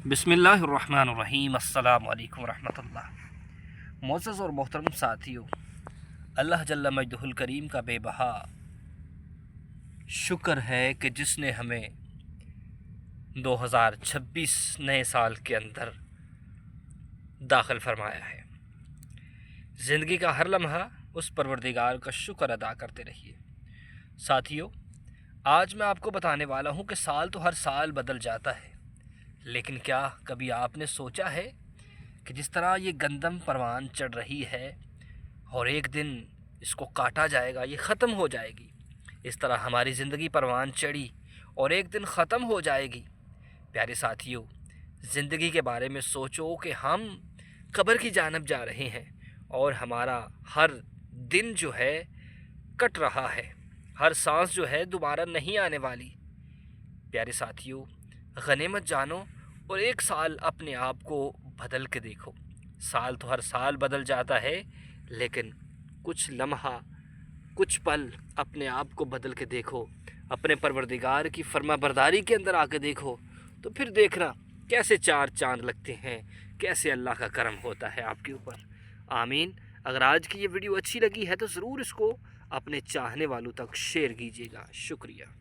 बिस्मिल्लाहिर्रहमानिर्रहीम। अस्सलाम वालेकुम रहमतुल्लाह। मोअज़्ज़ज़ और मोहतरम साथियों, अल्लाह जल्ल मजदुहुल करीम का बेबहा शुक्र है कि जिसने हमें 2026 नए साल के अंदर दाखिल फरमाया है। ज़िंदगी का हर लम्हा उस परवरदिगार का शुक्र अदा करते रहिए। साथियों, आज मैं आपको बताने वाला हूँ कि साल तो हर साल बदल जाता है, लेकिन क्या कभी आपने सोचा है कि जिस तरह ये गंदम परवान चढ़ रही है और एक दिन इसको काटा जाएगा, ये ख़त्म हो जाएगी, इस तरह हमारी ज़िंदगी परवान चढ़ी और एक दिन ख़त्म हो जाएगी। प्यारे साथियों, ज़िंदगी के बारे में सोचो कि हम कब्र की जानिब जा रहे हैं और हमारा हर दिन जो है कट रहा है, हर सांस जो है दोबारा नहीं आने वाली। प्यारे साथियों, गनीमत जानो और एक साल अपने आप को बदल के देखो। साल तो हर साल बदल जाता है, लेकिन कुछ लम्हा, कुछ पल अपने आप को बदल के देखो, अपने परवरदिगार की फर्माबरदारी के अंदर आके देखो, तो फिर देखना कैसे चार चांद लगते हैं, कैसे अल्लाह का करम होता है आपके ऊपर। आमीन। अगर आज की ये वीडियो अच्छी लगी है तो ज़रूर इसको अपने चाहने वालों तक शेयर कीजिएगा। शुक्रिया।